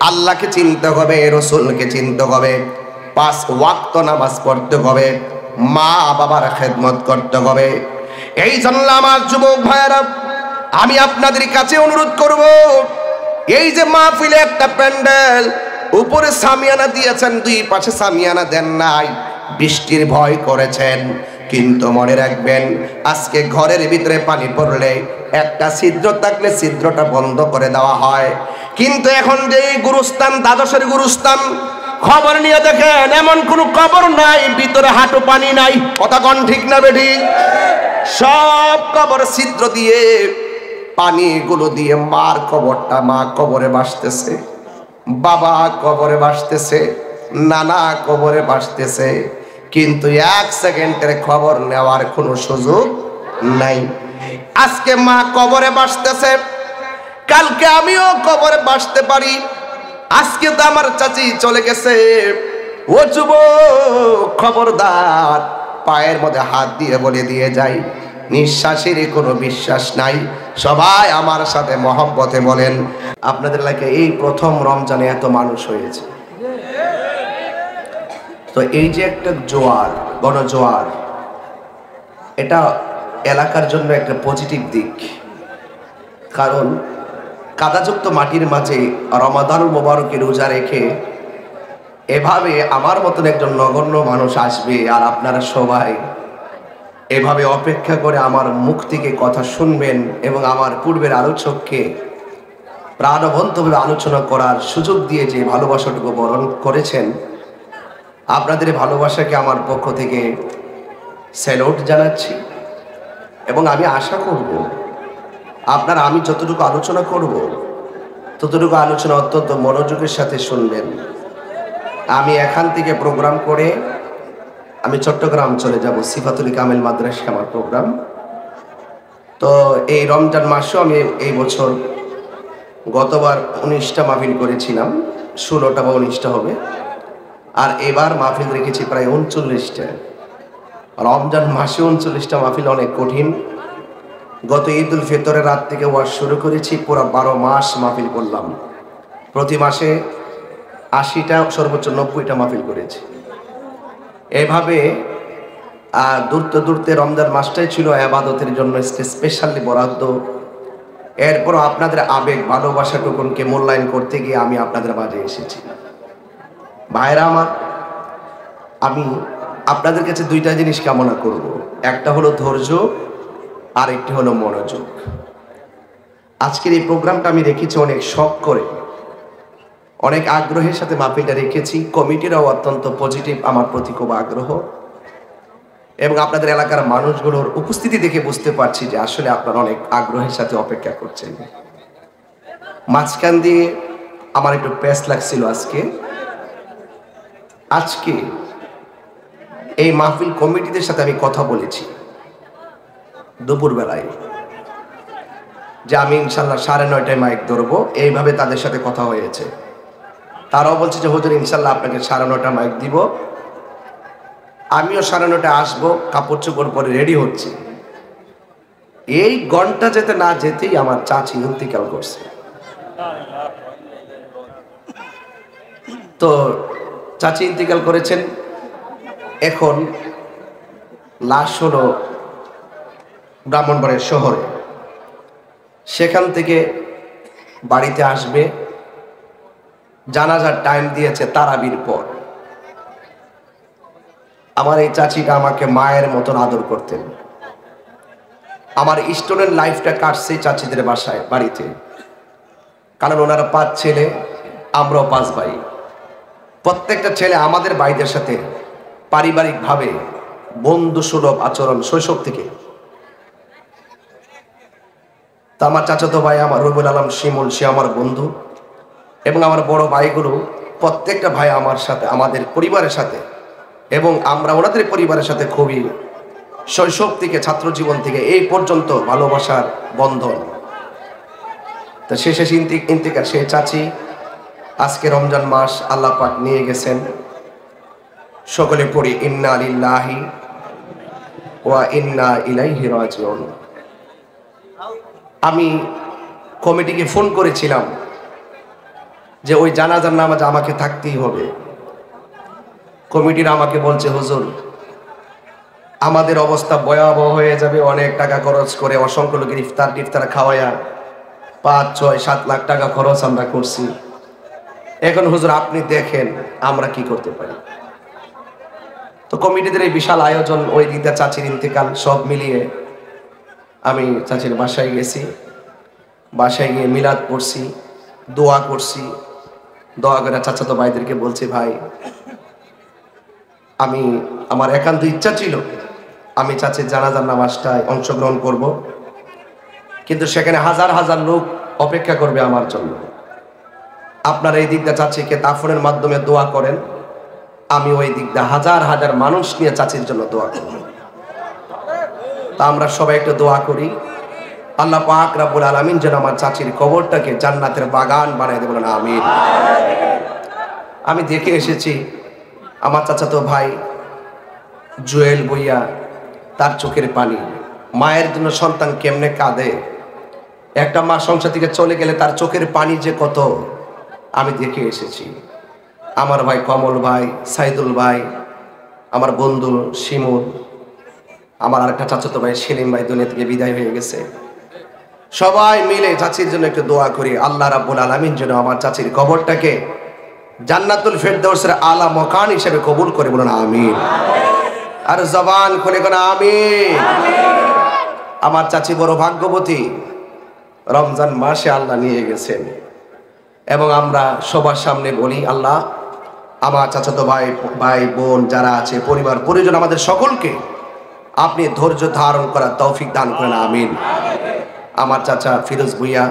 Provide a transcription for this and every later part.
আল্লাহকে চিনতে হবে, রসুলকে চিনতে হবে, 5 ওয়াক্ত নামাজ পড়তে হবে, মা বাবার খেদমত করতে হবে। এই জন্য আমার যুবক ভাইয়েরা, আমি আপনাদের কাছে অনুরোধ করব, এই যে মাহফিলে একটা প্যান্ডেল, উপরে সামিয়ানা দিয়েছেন, 2 পাশে সামিয়ানা দেন নাই, বৃষ্টির ভয় করেছেন, কিন্তু মনে রাখবেন আজকে ঘরের ভিতরে পানি পড়লে একটা ছিদ্র থাকলে ছিদ্রটা বন্ধ করে দেওয়া হয়, কিন্তু এখন যে গুরুস্থান, দ্বাদশের গুরুস্থান, খবর নিয়ে দেখেন এমন কোন কবর নাই ভিতরে হাঁটু পানি নাই। কথা কোন ঠিক না বেঠি? সব কবর ছিদ্র দিয়ে, পানিগুলো দিয়ে মার কবরটা, মা কবরে ভাসতেছে, বাবা কবরে ভাসতেছে, নানা কবরে ভাসতেছে, কিন্তু 1 সেকেন্ডের খবর নেওয়ার কোনো সুযোগ নাই। আজকে মা কবরে ভাসতেছে, কালকে আমিও কবরে ভাসতে পারি। আজকে তো আমার চাচি চলে গেছে, ও যুবক খবরদার, পায়ের মধ্যে হাত দিয়ে বলে দিয়ে যাই, নিঃশ্বাসের কোনো বিশ্বাস নাই। সবাই আমার সাথে মহব্বতে বলেন, আপনাদের এলাকায় এই প্রথম রমজানে এত মানুষ হয়েছে। তো এই যে একটা জোয়ার, গণজোয়ার, এটা এলাকার জন্য একটা পজিটিভ দিক। কারণ কাদাযুক্ত মাটির মাঝে রমাদানুল মোবারকে রোজা রেখে এভাবে আমার মতন একজন নগণ্য মানুষ আসবে, আর আপনারা সবাই এভাবে অপেক্ষা করে আমার মুখ থেকে কথা শুনবেন এবং আমার পূর্বের আলোচককে প্রাণবন্তভাবে আলোচনা করার সুযোগ দিয়ে যে ভালোবাসাটুকু বরণ করেছেন, আপনাদের ভালোবাসাকে আমার পক্ষ থেকে স্যালুট জানাচ্ছি। এবং আমি আশা করব আপনারা, আমি যতটুকু আলোচনা করব ততটুকু আলোচনা অত্যন্ত মনোযোগের সাথে শুনবেন। আমি এখান থেকে প্রোগ্রাম করে আমি চট্টগ্রাম চলে যাব, সিফাতুল কামেল মাদ্রাসায় আমার প্রোগ্রাম। তো এই রমজান মাসেও আমি এই বছর, গতবার 19টা মাহফিল করেছিলাম, 16টা বা 19টা হবে, আর এবার মাহফিল রেখেছি প্রায় 39টা। রমজান মাসে 39টা মাহফিল অনেক কঠিন। গত ঈদ উল ফিতরের রাত থেকে ওয়াজ শুরু করেছি, পুরো 12 মাস মাহফিল করলাম। প্রতি মাসে 80টা, সর্বোচ্চ 90টা মাহফিল করেছি। এভাবে দূরতে দূরতে রমজান মাসটাই ছিল ইবাদতের জন্য স্পেশালি বরাদ্দ। এরপরও আপনাদের আবেগ, ভালোবাসাটুকুনকে মূল্যায়ন করতে গিয়ে আমি আপনাদের মাঝে এসেছি। ভাইরা আমার, আমি আপনাদের কাছে 2টা জিনিস কামনা করব। একটা হলো ধৈর্য, আর একটি হলো মনোযোগ। আজকের এই প্রোগ্রামটা আমি রেখেছি অনেক শখ করে, অনেক আগ্রহের সাথে মাহফিলটা রেখেছি। কমিটিরাও অত্যন্ত পজিটিভ আমার প্রতি, খুব আগ্রহ, এবং আপনাদের এলাকার মানুষগুলোর উপস্থিতি দেখে বুঝতে পারছি যে আসলে আপনারা অনেক আগ্রহের সাথে অপেক্ষা করছেন। মাঝখান দিয়ে আমার একটু প্যাস লাগছিল আজকে এই মাহফিল কমিটিদের সাথে আমি কথা বলেছি দুপুরবেলায়, যে আমি ইনশাল্লাহ 9:30টায় মাইক ধরবো, এইভাবে তাদের সাথে কথা হয়েছে। তারাও বলছে যে হুজুর ইনশাল্লাহ আপনাকে 9:30 মাইক দিব। আমিও 9:30টায় আসবো, কাপড় চোপড় পরে রেডি হচ্ছি। এই ঘন্টা যেতে না যেতেই আমার চাচি ইন্তিকাল করছে। তো চাচি ইন্তিকাল করেছেন, এখন লাশ হলো ব্রাহ্মণবাড়িয়া শহরে, সেখান থেকে বাড়িতে আসবে। জানাজার টাইম দিয়েছে তারাবির পর। আমার এই চাচিটা আমাকে মায়ের মতন আদর করতেন। আমার স্টুডেন্ট লাইফটা কাটছে চাচিদের বাসায়, বাড়িতে, কারণ ওনারা 5 ছেলে, আমরাও 5 ভাই। প্রত্যেকটা ছেলে আমাদের ভাইদের সাথে পারিবারিকভাবে বন্ধু সুলভ আচরণ শৈশব থেকে। তা আমার চাচাতো ভাই আমার রবিউল আলম শিমুল, সে আমার বন্ধু, এবং আমার বড় ভাইগুলো প্রত্যেকটা ভাই আমার সাথে, আমাদের পরিবারের সাথে, এবং আমরা ওনাদের পরিবারের সাথে খুবই শৈশব থেকে, ছাত্র জীবন থেকে এই পর্যন্ত ভালোবাসার বন্ধন। তো শেষে ইন্তিকাল, সে চাচি আজকে রমজান মাস আল্লাহ পাক নিয়ে গেছেন। সকলে পড়ি ইন্না লিল্লাহি ওয়া ইন্না ইলাইহি রাজিউন। আমি কমিটিকে ফোন করেছিলাম যে ওই জানাজার নামাজ আমাকে থাকতেই হবে। কমিটির আমাকে বলছে, হুজুর আমাদের অবস্থা ভয়াবহ হয়ে যাবে, অনেক টাকা খরচ করে অসংখ্য লোকের ইফতার টিফতার খাওয়ায়া 5, 6, 7 লাখ টাকা খরচ আমরা করছি। এখন হুজুর আপনি দেখেন আমরা কি করতে পারি। তো কমিটিদের এই বিশাল আয়োজন, ওই দিকটা চাচির ইন্তেকাল, সব মিলিয়ে আমি চাচির বাসায় গেছি। বাসায় গিয়ে মিলাদ পড়ছি, দোয়া করছি। দোয়া করে চাচাতো ভাইদেরকে বলছি, ভাই আমি আমার একান্ত ইচ্ছা ছিল আমি চাচির জানাজার নামাজটায় অংশগ্রহণ করব, কিন্তু সেখানে হাজার হাজার লোক অপেক্ষা করবে আমার জন্য। আপনারা এই দিকটা চাচিকে দাফনের মাধ্যমে দোয়া করেন, আমি ওই দিকটা হাজার হাজার মানুষ নিয়ে চাচির জন্য দোয়া করব। তা আমরা সবাই একটু দোয়া করি, আল্লাহ পাক রব্বুল আলামিন যেন আমার চাচির কবরটাকে জান্নাতের বাগান বানায় দেবেন, আমিন। আমি দেখে এসেছি আমার চাচাতো ভাই জুয়েল ভুইয়া, তার চোখের পানি, মায়ের জন্য সন্তান কেমনে কাঁদে, একটা মা সংসার থেকে চলে গেলে তার চোখের পানি যে কত আমি দেখে এসেছি। আমার ভাই কমল ভাই, সাইদুল ভাই, আমার বন্ধু শিমুল, আমার আরেকটা চাচাতো ভাই সেলিম ভাই দুনিয়া থেকে বিদায় হয়ে গেছে। সবাই মিলে চাচির জন্য একটু দোয়া করি, আল্লাহ রাব্বুল আলামিন যেন আমার চাচির কবরটাকে জান্নাতুল ফেরদাউসের আলা মকান হিসেবে কবুল করে, বলুন আমিন। আর জবান খুলে কোন আমিন। আমার চাচি বড় ভাগ্যবতী, রমজান মাসে আল্লাহ নিয়ে গেছেন, এবং আমরা সবার সামনে বলি, আল্লাহ আমার চাচাতো ভাই বোন যারা আছে, পরিবার পরিজন, আমাদের সকলকে আপনি ধৈর্য ধারণ করার তৌফিক দান করেন, আমিন। আমার চাচা ফিরোজ ভুইয়া,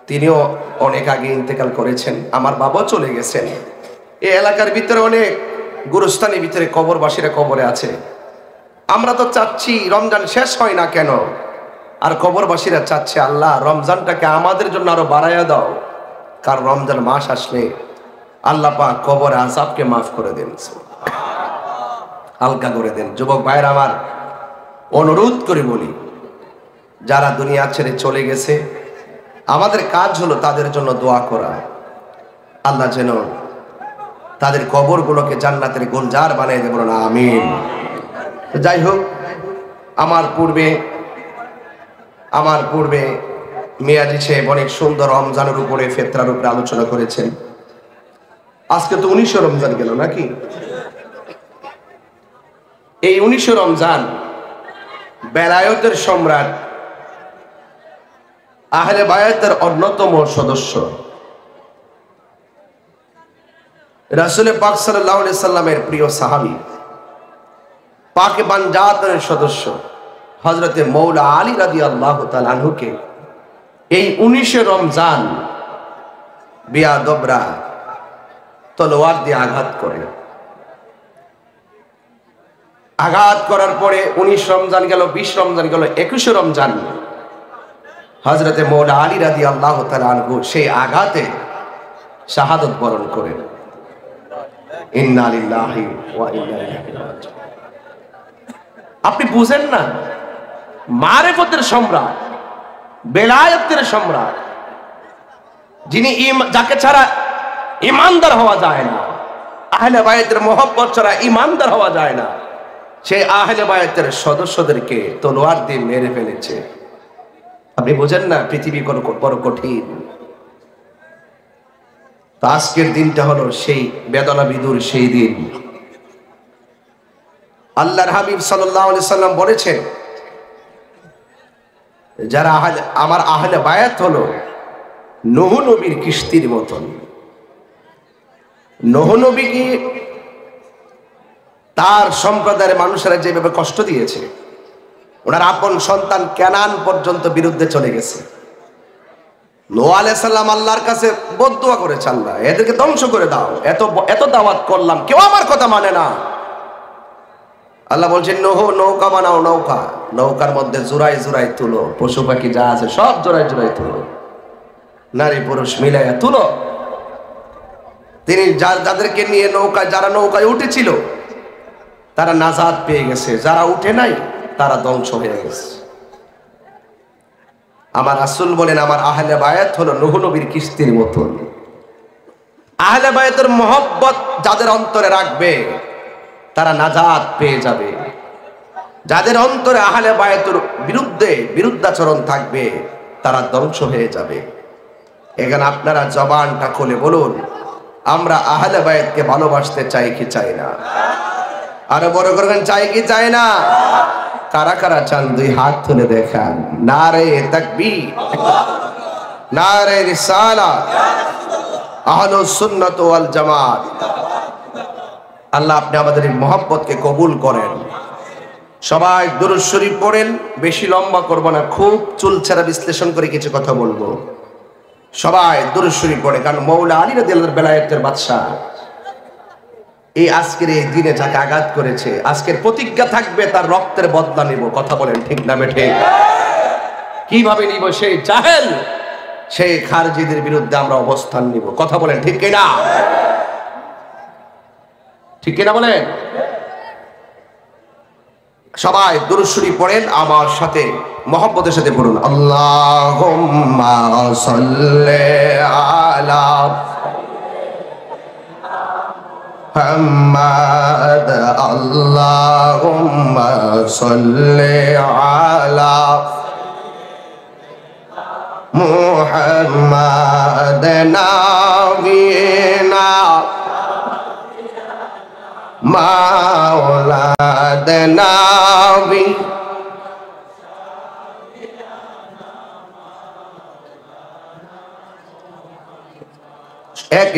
তিনিও অনেক আগে ইন্তেকাল করেছেন, আমার বাবাও চলে গেছেন। এই এলাকার ভিতরে অনেক গুরুস্থানের ভিতরে কবরবাসীরা কবরে আছে। আমরা তো চাচ্ছি রমজান শেষ হয় না কেন, আর কবরবাসীরা চাচ্ছে আল্লাহ রমজানটাকে আমাদের জন্য আরো বাড়াইয়া দাও, কারণ রমজান মাস আসলে আল্লাহ পাক কবর আযাবকে মাফ করে দেন, হালকা করে দেন। যুবক ভাইয়ের আমার অনুরোধ করে বলি, যারা দুনিয়া ছেড়ে চলে গেছে আমাদের কাজ হলো তাদের জন্য দোয়া করা, আল্লাহ যেন তাদের কবরগুলোকে জান্নাতের গুলজার বানিয়ে দেব, না আমিন। যাই হোক, আমার পূর্বে মিয়াজি সাহেব অনেক সুন্দর রমজানের উপরে, ফিতরার উপরে আলোচনা করেছেন। আজকে তো 19 রমজান গেল নাকি? এই 19 রমজান বেলায়েতের সম্রাট, আহলে বায়াতের অন্যতম সদস্য, রাসূল পাক সাল্লাল্লাহু আলাইহি সাল্লামের প্রিয় সাহাবী, পাকে বানজাতের সদস্য হযরতে মৌলা আলী রাদিয়াল্লাহু তাআলা আনহুকে এই 19 রমজান বিয়াদবরা তলোয়ার দিয়ে আঘাত করে। আঘাত করার পরে 19 রমজান গেল, 20 রমজান গেল, 21 রমজান হযরতে মৌলা আলী রাদিয়াল্লাহু তাআলা আনহু সেই আঘাতে শাহাদাত বরণ করেন। ইন্না লিল্লাহি ওয়া ইন্না ইলাইহি রাজিউন। আপনি বুঝেন না, মারিফতের সম্রাট, বেলায়েতের সম্রাট, যিনি যাকে ছাড়া ঈমানদার হওয়া যায় না, আহলে বায়াতের মহব্বত ছাড়া ঈমানদার হওয়া যায় না, সেই আহলে বায়াতের সদস্যদেরকে তলোয়ার দিয়ে মেরে ফেলেছে। আপনি বোঝেন না পৃথিবী বড় কঠিন। তো আজকের দিনটা হলো সেই বেদনা বিদুর সেই দিন। আল্লাহর হাবিব সাল্লাল্লাহু আলাইহি সাল্লাম বলেছেন, যারা আমার আহলে বায়াত হলো নূহ নবীর কিস্তির মতন। নূহ নবীকে তার সম্প্রদায়ের মানুষেরা যেভাবে কষ্ট দিয়েছে, ওনার আপন সন্তান কেনান পর্যন্ত বিরুদ্ধে চলে গেছে। নূহ আলাইহিস সালাম আল্লাহর কাছে বদদুয়া করেছে, আল্লাহ এদেরকে ধ্বংস করে দাও, এত দাওয়াত করলাম কেউ আমার কথা মানে না। আল্লাহ বলছেন, নূহ নৌকা বানাও, নৌকার মধ্যে জোড়ায় জোড়ায় তুলো, পশু পাখি যা আছে সব জোড়ায় জোড়ায় তুলো, নারী পুরুষ মিলাইয়া তুলো। তিনি যাদেরকে নিয়ে যারা নৌকায় উঠেছিল তারা নাজাত পেয়ে গেছে, যারা উঠে নাই তারা ধ্বংস হয়ে গেছে। আমার রাসূল বলেন, আমার আহলে বায়াত হলো নূহ নবীর কিস্তির মতন। আহলে বায়তের মহব্বত যাদের অন্তরে রাখবে তারা নাজাত পেয়ে যাবে। যাদের অন্তরে আহলে বায়তের বিরুদ্ধে বিরুদ্ধাচরণ থাকবে তারা ধ্বংস হয়ে যাবে। এখানে আপনারা জবানটা খুলে বলুন, আমরা আহলে বায়তকে ভালোবাসতে চাই কি চাই না? আরো বড় করবেন, চাই কি চাই না? কারা কারা চান দুই হাত তুলে দেখান। নারে তাকবীর, নারে রিসালাত, আহলুস সুন্নাত ওয়াল জামাত। আল্লাহ আপনি আমাদের এই মহব্বতকে কবুল করেন। সবাই দুরূদ শরীফ পড়েন। বেশি লম্বা করব না, খুব চুলছেরা বিশ্লেষণ করে কিছু কথা বলবো। সবাই দুরূদ শরীফ পড়ে, কারণ মৌলা আলী রাদিয়াল্লাহু আনহু বেলায়েতের বাদশা এই আজকের এই দিনে যাকে আঘাত করেছে, আজকের প্রতিজ্ঞা থাকবে তার রক্তের বদলা নিব। কথা বলেন ঠিক না বেঠিক? কিভাবে নিব? সেই জাহেল সেই খারজিদের বিরুদ্ধে আমরা অবস্থান নিব। কথা বলেন ঠিক কিনা? ঠিক কিনা বলেন? সবাই দুরূদ শরীফ পড়েন আমার সাথে, মহব্বতের সাথে পড়ুন। আল্লাহুম্মা সাল্লি আলা মুহাম্মাদ, আল্লাহুম্মা সাল্লি আলা মুহাম্মাদ নাবিয়িনা মাওলানা নবী।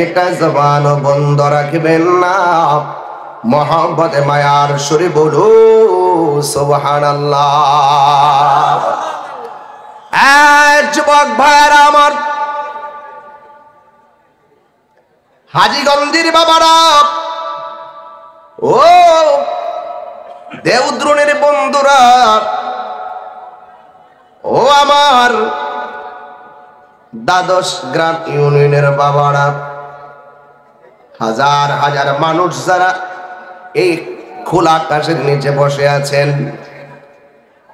একটা জবান বন্ধ রাখবেন না, মহব্বতে মায়ার সুরে বলু সুবহানাল্লাহ। যুবক ভাইরা আমার, হাজীগঞ্জের বাবারা, ও দেওদ্রনের বন্ধুরা, ও আমার দ্বাদশ গ্রাম ইউনিয়নের বাবারা, হাজার হাজার মানুষ যারা এই খোলা আকাশের নিচে বসে আছেন,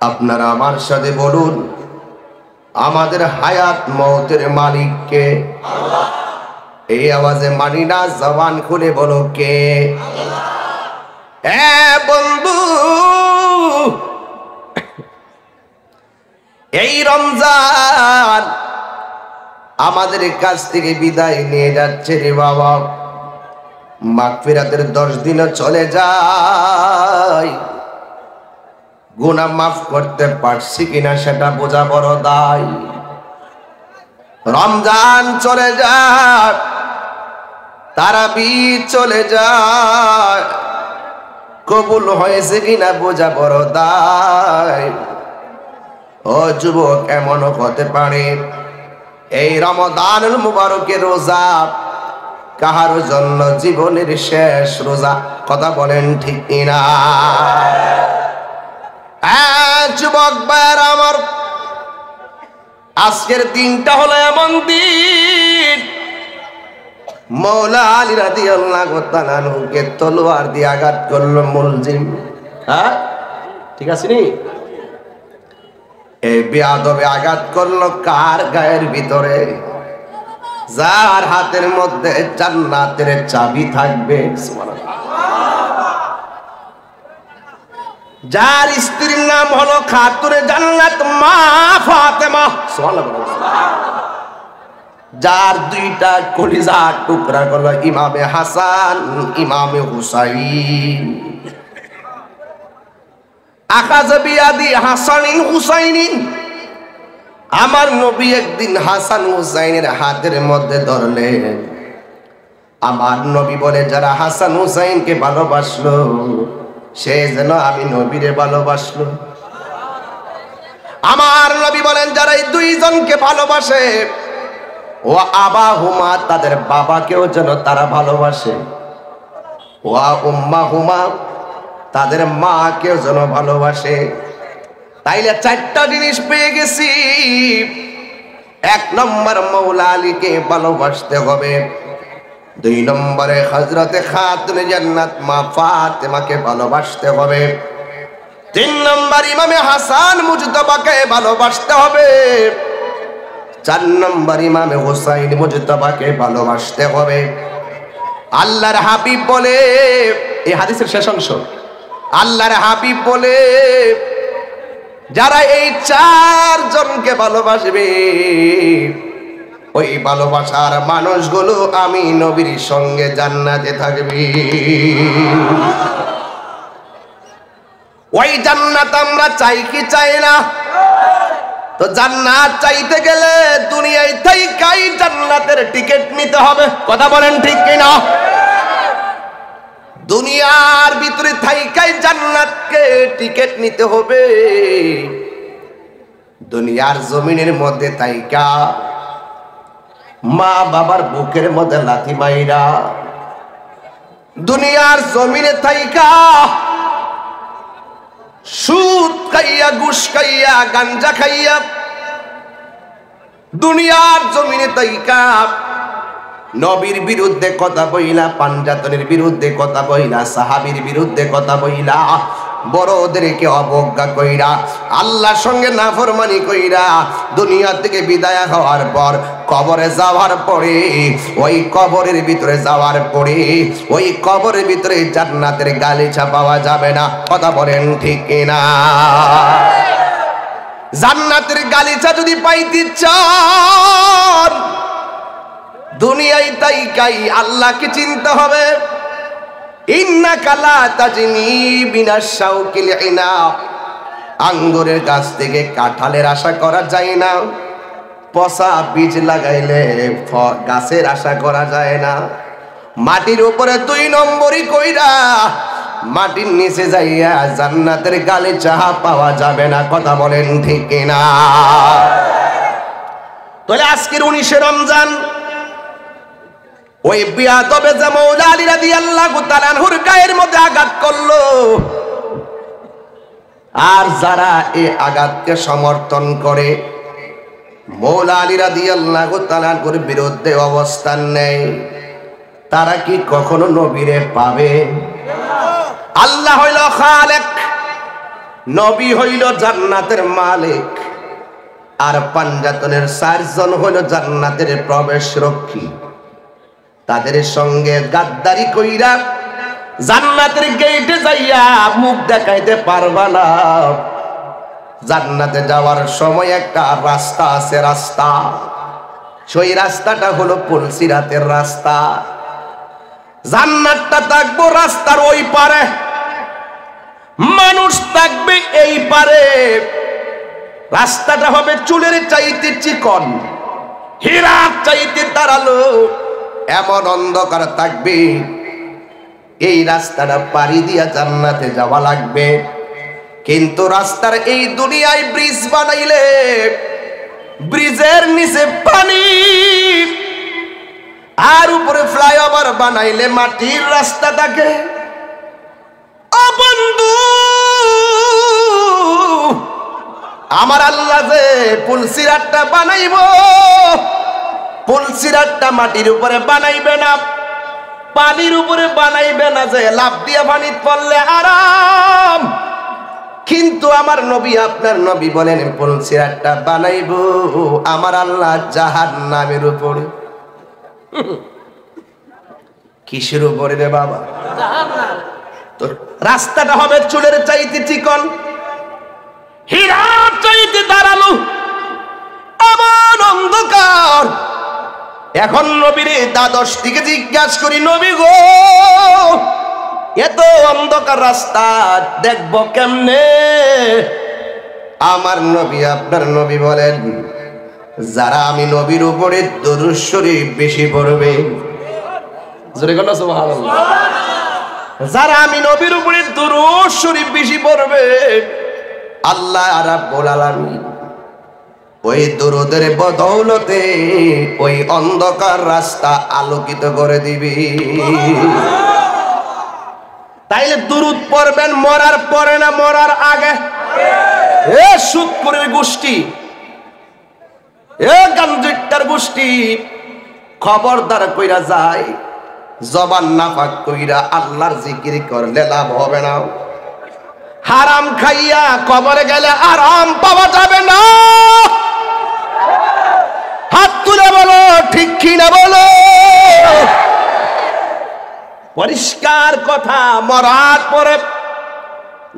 আপনারা আমার সাথে বলুন, আমাদের হায়াত মওতের মালিক কে? আল্লাহ। এই আওয়াজে মানি না, জবান খুলে বলো কে? আল্লাহ। বন্ধু, এই রমজান আমাদের কাছ থেকে বিদায় নিয়ে যাচ্ছে রে বাবা। মাগফিরাতের 10 দিনও চলে যায়, গুনাহ মাফ করতে পারছি কিনা সেটা বোঝা বড় দায়। রমজান চলে যায়, তারাবি চলে যায়, কবুল হয়েছে কিনা বোঝা বড় দায়। ও যুবক, এমনও হতে পারে এই রমজানুল মুবারকের রোজা কাহার জন্য জীবনের শেষ রোজা। কথা বলেন ঠিক কিনা? যুবক ভাইরা আমার, আজকের দিনটা হলো এমন দিন, মৌলা আলী রাদিয়াল্লাহু তাআলা আনহুকে তলোয়ার দিয়ে আঘাত করলো মুলজিম। হ্যাঁ, ঠিক আছে নি? এই বেয়াদবে আঘাত করলো কার গায়ের ভিতরে? যার হাতের মধ্যে জান্নাতের চাবি থাকবে। যার স্ত্রীর নাম হলো খাতুনে জান্নাত মা ফাতেমা। যার দুইটা কলিজা টুকরা করলো ইমামে হাসান, ইমামে হুসাইন। আখাযা বিয়াদি হাসানিন হুসাইনিন। আমার নবী একদিন হাসান হুসাইনের হাতের মধ্যে ধরলেন। আমার নবী বলে, যারা হাসান হুসাইনকে ভালোবাসলো সে যেন আমি নবীরে ভালোবাসলো। আমার নবী বলেন, যারা এই দুইজনকে ভালোবাসে ও আবাহুমা, তাদের বাবাকেও যেন তারা ভালোবাসে। ও উম্মাহুমা, তাদের মাকেও যেন ভালোবাসে। তাইলে 4টা জিনিস পেয়ে গেছি। 1 নম্বর মৌলা আলীকে ভালোবাসতে হবে। 2 নম্বরে হযরতে খাতুনে জান্নাত মা ফাতেমাকে ভালোবাসতে হবে। 3 নম্বর ইমামে হাসান মুজতবাকে ভালোবাসতে হবে। 4 নম্বর ইমামে হুসাইন মুজতবাকে ভালোবাসতে হবে। আল্লাহর হাবিব বলে, এই হাদিসের শেষ অংশ, আল্লাহর হাবিব বলে যারা এই চারজনকে ভালোবাসবে ওই ভালোবাসার মানুষগুলো আমি নবীর সঙ্গে জান্নাতে থাকবে। ওই জান্নাত আমরা চাই কি চাই না? তো জান্নাত চাইতে গেলে দুনিয়ায় থাইকাই জান্নাতের টিকিট নিতে হবে। কথা বলেন ঠিক কিনা? দুনিয়ার ভিতরে থাইকাই জান্নাতকে টিকিট নিতে হবে। দুনিয়ার জমিনের মধ্যে থাইকা মা বাবার বুকের মধ্যে লাথি মাইরা, দুনিয়ার জমিনে থাইকা সুদ খাইয়া, ঘুষ খাইয়া, গাঞ্জা খাইয়া, দুনিয়ার জমিনে থাইকা নবীর বিরুদ্ধে কথা বইলা, পাঞ্জাতনের বিরুদ্ধে কথা বইলা, সাহাবীর বিরুদ্ধে কথা বইলা, বড়দেরকে অবজ্ঞা কইরা, আল্লাহর সঙ্গে নাফরমানি কইরা দুনিয়া থেকে বিদায় হওয়ার পর কবরে যাওয়ার পরে, ওই কবরের ভিতরে যাওয়ার পরে ওই কবরের ভিতরে জান্নাতের গালিচা পাওয়া যাবে না। কথা বলেন ঠিক কিনা? জান্নাতের গালিচা যদি পাইতে চান দুনিয়ায় তাইকাই আল্লাহকে চিনতে হবে। ইন্নাকা লা তাজনি বিনাশ শাউকিল ইনাব, আঙ্গুরের গাছ থেকে কাঁঠালের আশা করা যায় না, পচা বীজ লাগাইলে গাছের আশা করা যায় না। মাটির উপরে 2 নম্বরই কইরা মাটির নিচে যাইয়া জান্নাতের গালিচা পাওয়া যাবে না। কথা বলেন ঠিক কিনা? তাহলে আজকের 19শে রমজান ওই বিয়াদবে যে মৌলা আলী রাদিয়াল্লাহু তাআলা আনহুর গায়ের মধ্যে আঘাত করলো, আর যারা এই আঘাতকে সমর্থন করে মৌলা আলী রাদিয়াল্লাহু তাআলা আনহুর বিরুদ্ধে অবস্থান নেয়, তারা কি কখনো নবীরে পাবে? আল্লাহ হইল খালেক, নবী হইল জান্নাতের মালিক, আর পাঞ্জাতনের 4 জন হইল জান্নাতের প্রবেশ রক্ষী। তাদের সঙ্গে গাদ্দারি কইরা জান্নাতের গেটে যাইয়া মুখ দেখাইতে পারবা না। জান্নাতে যাওয়ার সময় একটা রাস্তা আছে, রাস্তা, সেই রাস্তাটা হলো পুলসিরাতের রাস্তা। জান্নাতটা থাকবো রাস্তার ওই পারে, মানুষ থাকবে এই পারে। রাস্তাটা হবে চুলের চাইতে চিকন, হীরার চাইতে ধারালো, এমন অন্ধকার থাকবে। এই রাস্তাটা পাড়ি দিয়া জান্নাতে যাওয়া লাগবে। কিন্তু রাস্তার এই দুনিয়ায় ব্রিজ বানাইলে ব্রিজের নিচে পানি, আর উপরে ফ্লাইওভার বানাইলে মাটির রাস্তা থাকে। ও বন্ধু, আমার আল্লাহ যে পুলসিরাতটা বানাইব, পুলসিরাতটা মাটির উপরে বানাইবে না, পানির উপরে বানাইবে না যে লাফ দিয়া পানিতে পড়লে আরাম। কিন্তু আমার নবী, আপনার নবী বলেন পুলসিরাতটা বানাইব আমার আল্লাহ জাহান্নামের উপরে। কিসের উপরে রে বাবা? জাহান্নাম। তো রাস্তাটা হবে চুলের চাইতে চিকন, হীরার চাইতে ধারালো, এমন অন্ধকার। এখন নবীরে দ্বাদশ থেকে জিজ্ঞাসা করি, নবী গো এত অন্ধকার রাস্তা দেখবো কেমনে? আমার নবী, আপনার নবী বলেন যারা আমি নবীর উপরে দরুদ শরীফ বেশি পড়বে, জোরে বলো সুবহানাল্লাহ, যারা আমি নবীর উপরে দরুদ শরীফ বেশি পড়বে, আল্লাহ রাব্বুল আলামিন ওই দরুদের বদৌলতে ওই অন্ধকার রাস্তা আলোকিত করে দিবি। তাইলে দরুদ পড়বেন মরার পরে না মরার আগে? এ সুদখোরের গোষ্ঠী, এ গাঞ্জিটার গোষ্ঠী, খবরদার কইরা যায় জবান নাপাক কইরা আল্লাহর জিকির করলে লাভ হবে না। হারাম খাইয়া কবরে গেলে আরাম পাওয়া যাবে না। হাত তুলে বলো ঠিক কিনা বলো। পরিষ্কার কথা, মরার পরে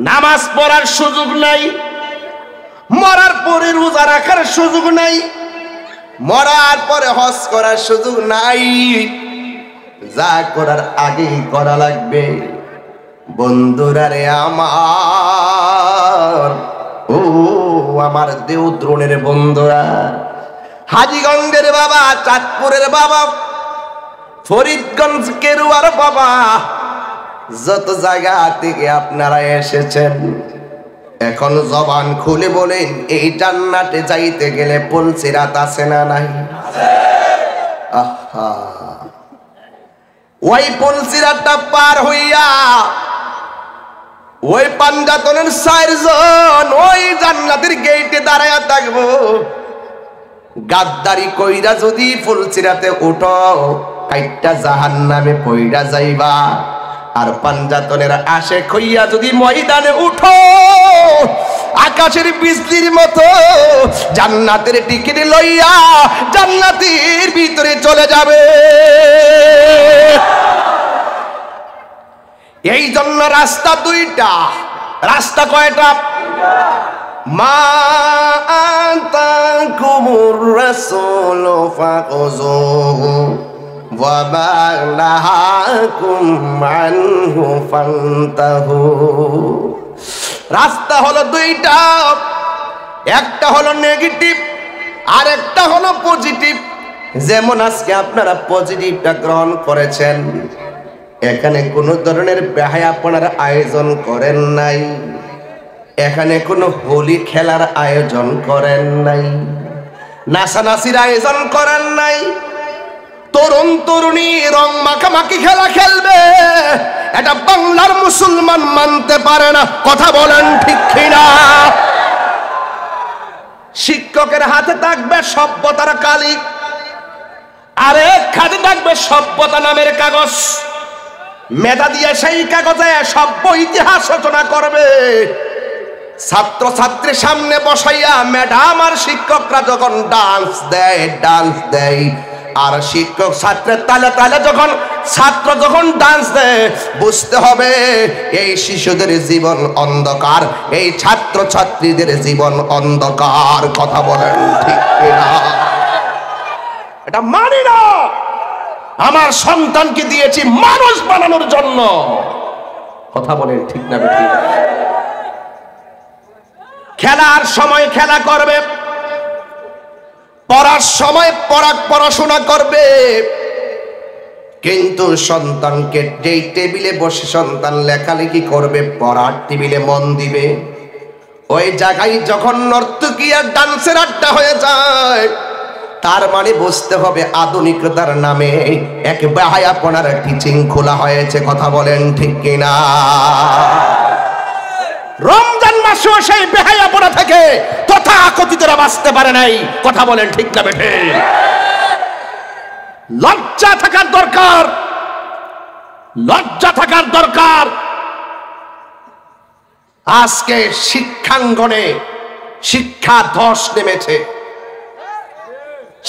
নামাজ পড়ার সুযোগ নাই, মরার পরে রোজা রাখার সুযোগ নাই, মরার পরে হজ করার সুযোগ নাই। যা করার আগেই করা লাগবে। বন্ধুরা রে আমার, ও আমার দেওদ্রণের বন্ধুরা, হাজীগঞ্জের বাবা, চাঁদপুরের বাবা, ফরিদগঞ্জ কেরুয়ার বাবা, যত জায়গা থেকে আপনারা এসেছেন, এখন জবান খুলে বলেন, এই জান্নাতে যাইতে গেলে পুলসিরাত আছে না নাই? আহা, ওই পুলসিরাতটা পার হইয়া ওই পাঞ্জাতনের 4 জন ওই জান্নাতের গেটে দাঁড়ায়া থাকবো। গাদ্দারি কইরা যদি পুলসিরাতে উঠো, কাইটটা জাহান্নামে পইরা যাইবা। আর পাঞ্জাতনের আশেক হইয়া যদি ময়দানে উঠো, আকাশের বিজলির মতো জান্নাতের টিকিট লইয়া জান্নাতের ভিতরে চলে যাবে। এই জন্য রাস্তা দুইটা। রাস্তা কয়টা? মা আতাকুমুর রাসূল ফাখুযুহু ওয়া মা নাহাকুম আনহু ফান্তাহু। রাস্তা হলো দুইটা, একটা হলো নেগেটিভ আর একটা হলো পজিটিভ। যেমন আজকে আপনারা পজিটিভটা গ্রহণ করেছেন, এখানে কোনো ধরনের বেহায়াপনার আয়োজন করেন নাই, এখানে কোনো হোলি খেলার আয়োজন করেন নাই, নাচানাচির আয়োজন করেন নাই। তরুণ তরুণী রং মাখামাখি খেলা খেলবে, এটা বাংলার মুসলমান মানতে পারে না। কথা বলেন ঠিক কিনা? শিক্ষকের হাতে থাকবে সভ্যতার কালি, আরেক হাতে থাকবে সভ্যতা নামের কাগজ। মেধা দিয়ে সেই কাগজে সভ্য ইতিহাস রচনা করবে। ছাত্র ছাত্রীর সামনে বসাইয়া ম্যাডাম আর শিক্ষকরা যখন ডান্স দেয়, আর শিক্ষক ছাত্রের তালে তালে যখন ছাত্র যখন ডান্স দেয়, বুঝতে হবে এই শিশুদের জীবন অন্ধকার, এই ছাত্র ছাত্রীদের জীবন অন্ধকার। কথা বলেন ঠিক কিনা? এটা মানি না। আমার সন্তানকে দিয়েছি মানুষ বানানোর জন্য। কথা বলেন ঠিক না ঠিক? খেলার সময় খেলা করবে, পড়ার সময় পড়াশোনা করবে, কিন্তু সন্তানকে যেই টেবিলে বসে সন্তান লেখালেখি করবে, পড়ার টেবিলে মন দিবে, ওই জায়গায় যখন নর্তকী আর ডান্সের আড্ডা হয়ে যায়, তার মানে বুঝতে হবে আধুনিকতার নামে এক বেহায়াপনার টিচিং খোলা হয়েছে। কথা বলেন ঠিক কিনা? রমজান মাসেও সেই বেহায়াপনা থেকে তথাকথিতরা বাঁচতে পারে নাই। কথা বলেন ঠিক না বেঠে? লজ্জা থাকার দরকার, লজ্জা থাকার দরকার। আজকে শিক্ষাঙ্গনে শিক্ষা ধস নেমেছে,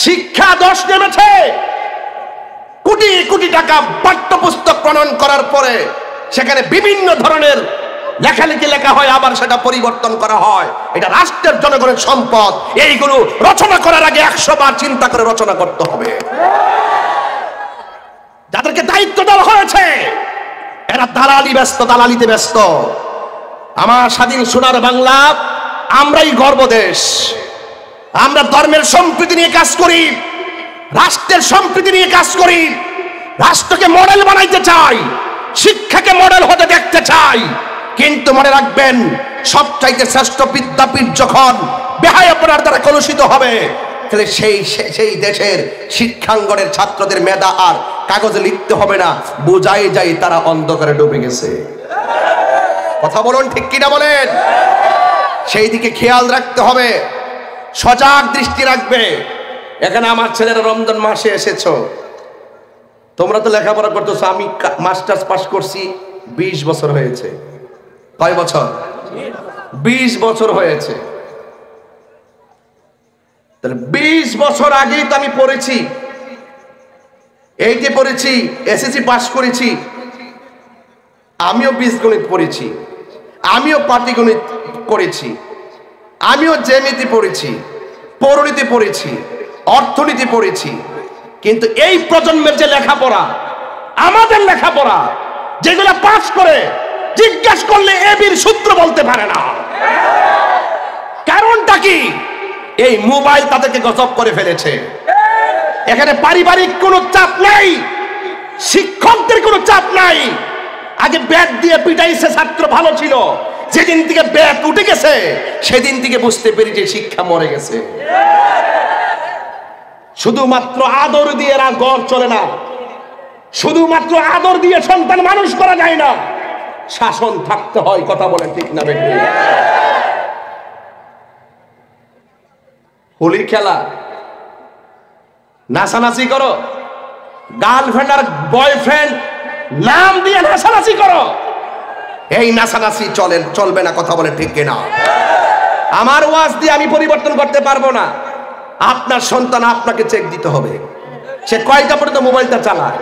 শিক্ষা ধস নেমেছে। কোটি কোটি টাকা পাঠ্যপুস্তক প্রণয়ন করার পরে সেখানে বিভিন্ন ধরনের লেখালেখি লেখা হয়, আবার সেটা পরিবর্তন করা হয়। এটা রাষ্ট্রের জনগণের সম্পদ। এইগুলো রচনা করার আগে 100 বার চিন্তা করে রচনা করতে হবে। যাদেরকে দায়িত্ব দেওয়া হয়েছে এরা দালালিতে ব্যস্ত। আমার স্বাধীন সোনার বাংলা, আমরাই গর্ব দেশ। আমরা ধর্মের সম্প্রীতি নিয়ে কাজ করি, রাষ্ট্রের সম্প্রীতি নিয়ে কাজ করি, রাষ্ট্রকে মডেল বানাইতে চাই, শিক্ষাকে মডেল হতে দেখতে চাই। কিন্তু মনে রাখবেন, সবচাইতে শ্রেষ্ঠ বিদ্যাপীঠ যখন বেহায়াপনার দ্বারা কলুষিত হবে, তাহলে সেই দেশের শিক্ষাঙ্গনের ছাত্রদের মেধা আর কাগজে লিখতে হবে না, বোঝাই যায় তারা অন্ধকারে ডুবে গেছে। কথা বলুন ঠিক কিনা বলেন? সেই দিকে খেয়াল রাখতে হবে, সজাগ দৃষ্টি রাখবে। এখানে আমার ছেলেরা রমজান মাসে এসেছো, তোমরা তো লেখাপড়া করতেছো। আমি মাস্টার্স পাস করছি 20 বছর হয়েছে। কয় বছর? 20 বছর হয়েছে। তাহলে 20 বছর আগেই তো আমি পড়েছি, এইটে পড়েছি, এসএসসি পাস করেছি। আমিও বীজগণিত পড়েছি, আমিও পাটিগণিত করেছি, আমিও জ্যামিতি পড়েছি, পৌরনীতি পড়েছি, অর্থনীতি পড়েছি, কিন্তু এই প্রজন্মের যে লেখাপড়া, আমাদের লেখাপড়া, যেগুলো পাস করে জিজ্ঞেস করলে এবির সূত্র বলতে পারে না। কারণটা কি? এই মোবাইল তাদেরকে গজব করে ফেলেছে। এখানে পারিবারিক কোনো চাপ নাই, শিক্ষকদের কোনো চাপ নাই। আগে ব্যাট দিয়ে পিটাইছে ছাত্র ভালো ছিল, যেদিন থেকে ব্যাট উঠে গেছে সেদিন থেকে বুঝতে পেরেছি শিক্ষা মরে গেছে। শুধুমাত্র আদর দিয়ে এরা গড় চলে না, শুধুমাত্র আদর দিয়ে সন্তান মানুষ করা যায় না, শাসন থাকতে হয়। কথা বলেন ঠিক না বেটি? হোলি খেলা, নাচানাচি করো, গার্লফ্রেন্ড আর বয়ফ্রেন্ড নাম দিয়ে নাচানাচি করো, এই নাচানাচি চলবে না। কথা বলে ঠিক কিনা? আমার ওয়াজ দিয়ে আমি পরিবর্তন করতে পারবো না। আপনার সন্তান আপনাকে চেক দিতে হবে, সে কয়টা পর্যন্ত মোবাইলটা চালায়,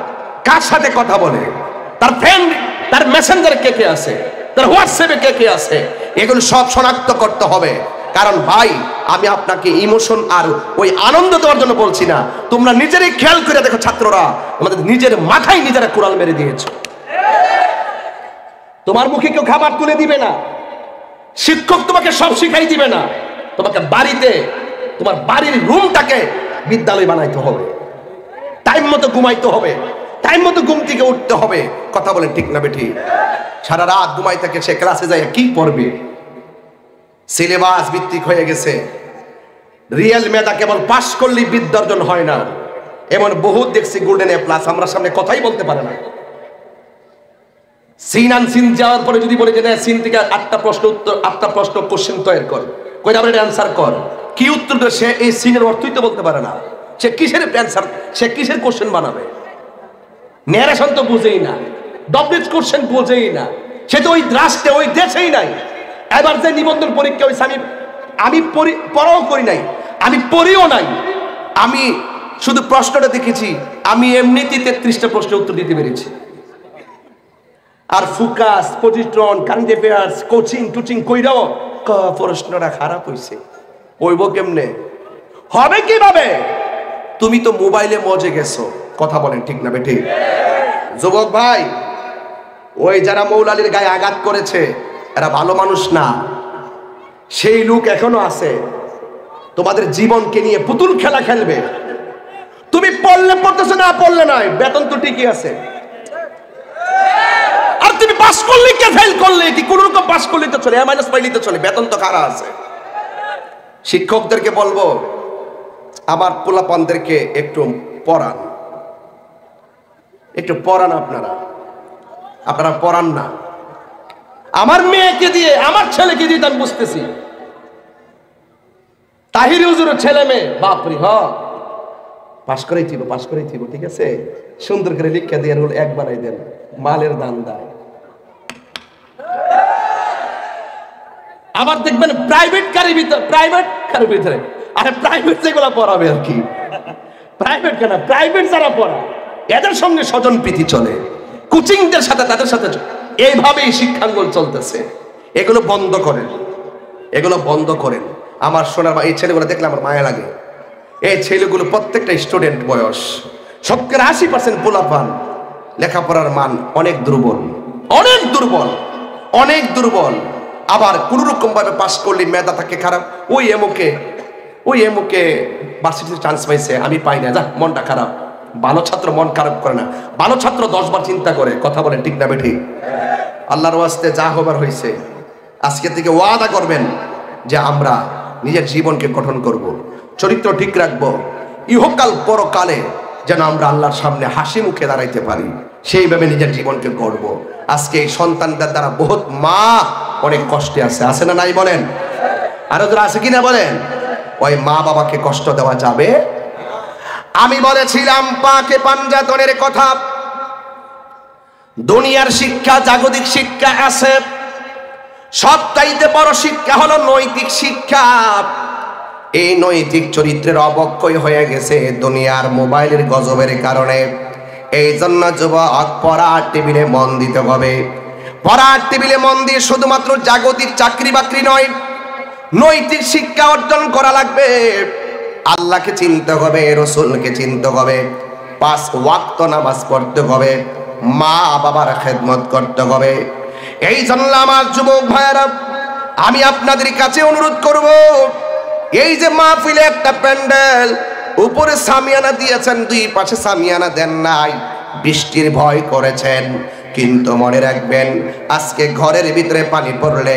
কার সাথে কথা বলে, তার ফ্রেন্ড, তার মেসেঞ্জারে কে কে আছে, তার হোয়াটসঅ্যাপে কে কে আছে, এগুলো সব শনাক্ত করতে হবে। কারণ ভাই, আমি আপনাকে ইমোশন আর ওই আনন্দ দেওয়ার জন্য বলছি না। তোমরা নিজেরই খেয়াল করে দেখো, ছাত্ররা আমাদের নিজের মাথায় নিজেরা কুড়াল মেরে দিয়েছে। তোমার মুখে কেউ খাবার তুলে দিবে না, শিক্ষক তোমাকে সব শিখাই দিবে না। তোমাকে বাড়িতে তোমার বাড়ির রুমটাকে বিদ্যালয় বানাইতে হবে, টাইম মতো ঘুমাইতে হবে, টাইম মতো ঘুম থেকে উঠতে হবে। কথা বলেন ঠিক না বেঠি? সারা রাত ঘুমাই থাকে, সে ক্লাসে যায় কি পড়বে? সিলেবাস ভিত্তিক হয়ে গেছে। রিয়েল মেধা কেবল পাস করলেই বিদ্যা অর্জন হয় না। এমন বহুত দেখছি গোল্ডেন এ প্লাস, আমরা সামনে কথাই বলতে পারে না। সিন আন সিন যাওয়ার পরে যদি বলে যে না, সিন থেকে 8টা প্রশ্ন উত্তর, 8টা প্রশ্ন কোশ্চেন তৈরি কর, কই আবার অ্যানসার কর, কি উত্তর দেবে? সে এই সিনের অর্থই তো বলতে পারে না। সে কিসের অ্যানসার, সে কিসের কোশ্চেন বানাবে? ন্যারেশন তো বুঝেই না, ডবলিট কোশ্চেন বুঝেই না, সে তো ওই রাষ্ট্রে ওই দেশেই নাই। এবার যে নিবন্ধন পরীক্ষা হয়েছে, আমি পড়াও করি নাই, আমি পড়িও নাই, আমি শুধু প্রশ্নটা দেখেছি, আমি এমনিতেই 33টা প্রশ্নের উত্তর দিতে পেরেছি। আর focus, positron, current affairs, coaching টুচিং কইরাও প্রশ্নটা খারাপ হয়েছে। হইব কেমনে? হবে কিভাবে? তুমি তো মোবাইলে মজে গেছো। কথা বলেন ঠিক না বেঠিক? যুবক ভাই, ওই যারা মৌলালির গায়ে আঘাত করেছে এরা ভালো মানুষ না, সেই লোক এখনো আছে। তোমাদের জীবনকে নিয়ে পুতুল খেলা খেলবে। তুমি পড়লে পড়তেছো, না পড়লে নয়, বেতন তো ঠিকই আছে। আর তুমি পাস করলে কে ফেল করলে কি, কোন রকম পাস করলে তো চলে, মাইনাস পাইলে তো চলে, বেতন তো খারাপ আছে। শিক্ষকদেরকে বলবো, আমার পোলাপানদেরকে একটু পড়ান, একটু পড়ান। আপনারা পড়ান না। আমার মেয়েকে দিয়ে, আমার ছেলেকে দিয়ে আমি বুঝতেছি, তাহির হুজুরের ছেলে মেয়ে, বাপরে, পাস করেই থিব, পাস করেই থিব, ঠিক আছে, সুন্দর করে লিখা দিয়ে রোল 1 বানাই দেন, মালের দান দেয়। আবার দেখবেন প্রাইভেট কারের ভিতরে, আরে প্রাইভেট যেগুলো পড়াবে আর কি, প্রাইভেট কেন, প্রাইভেট যারা পড়া এদের সঙ্গে স্বজন প্রীতি চলে, কোচিংদের সাথে তাদের সাথে এইভাবেই শিক্ষাঙ্গন চলতেছে। এগুলো বন্ধ করেন, এগুলো বন্ধ করেন। আমার সোনার, এই ছেলেগুলো দেখলে আমার মায়া লাগে। এই ছেলেগুলো প্রত্যেকটা স্টুডেন্ট বয়স, 80% পোলাপান, লেখাপড়ার মান অনেক দুর্বল, অনেক দুর্বল, অনেক দুর্বল। আবার কোন রকম ভাবে পাস করলে মেধা থাকে খারাপ, ওই এমুকে ভার্সিটিতে চান্স পাইছে, আমি পাই না, যা মনটা খারাপ। ভালো ছাত্র মন খারাপ করে না, ভালো ছাত্র 10 বার চিন্তা করে। কথা বলেন ঠিক না বেঠিক? আল্লাহর ওয়াস্তে যা হবার হয়েছে, আজকে থেকে ওয়াদা করবেন যে আমরা নিজের জীবনকে গঠন করব, চরিত্র ঠিক রাখবো, ইহকাল পরকালে যেন আমরা আল্লাহর সামনে হাসি মুখে দাঁড়াইতে পারি, সেইভাবে নিজের জীবনকে গড়বো। আজকে এই সন্তানদের দ্বারা বহুত মা অনেক কষ্টে আছে না নাই বলেন? আরো যারা আছে কিনা বলেন? ওই মা বাবাকে কষ্ট দেওয়া যাবে? আমি বলেছিলাম পাকে পাঞ্জাতনের কথা, দুনিয়ার শিক্ষা, জাগতিক শিক্ষা আছে, সবচাইতে বড় শিক্ষা হলো নৈতিক শিক্ষা। এই নৈতিক চরিত্রের অবক্ষয় হয়ে গেছে দুনিয়ার মোবাইলের গজবের কারণে। এই জন্য যুবক পড়া টেবিলে মন দিতে হবে। পড়ার টেবিলে মন দিয়ে শুধুমাত্র জাগতিক চাকরি বাকরি নয়, নৈতিক শিক্ষা অর্জন করা লাগবে। আল্লাহকে চিনতে হবে, রসুলকে চিনতে হবে, 5 ওয়াক্ত নামাজ পড়তে হবে, মা বাবার খেদমত করতে হবে। এই জন্য আমার যুবক ভাইয়েরা, আমি আপনাদের কাছে অনুরোধ করব, এই যে মাহফিলে একটা প্যান্ডেল, উপরে সামিয়ানা দিয়েছেন, 2 পাশে সামিয়ানা দেন নাই, বৃষ্টির ভয় করেছেন, কিন্তু মনে রাখবেন আজকে ঘরের ভিতরে পানি পড়লে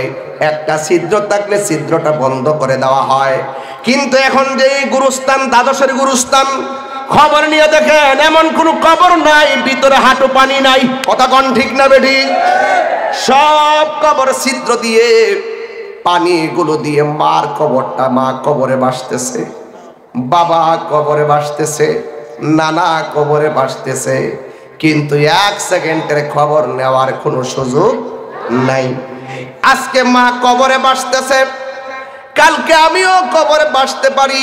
একটা ছিদ্র থাকলে ছিদ্রটা বন্ধ করে দেওয়া হয়। কিন্তু এখন যে গুরুস্থান, দ্বাদশের গুরুস্থান, খবর নিয়ে দেখেন এমন কোন কবর নাই ভিতরে হাঁটু পানি নাই। কথা কোন ঠিক না বেঠি? সব কবর ছিদ্র দিয়ে, পানিগুলো দিয়ে মার কবরটা, মা কবরে ভাসতেছে, বাবা কবরে ভাসতেছে, নানা কবরে ভাসতেছে, কিন্তু 1 সেকেন্ডের খবর নেওয়ার কোনো সুযোগ নাই। আজকে মা কবরে ভাসতেছে, কালকে আমিও কবরে ভাসতে পারি।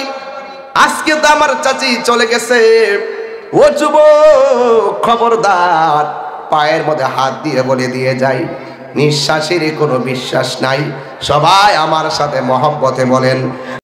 আজকে তো আমার চাচি চলে গেছে, ও যুবক খবরদার, পায়ের মধ্যে হাত দিয়ে বলে দিয়ে যাই, নিঃশ্বাসেরই কোনো বিশ্বাস নাই। সবাই আমার সাথে মহব্বতে বলেন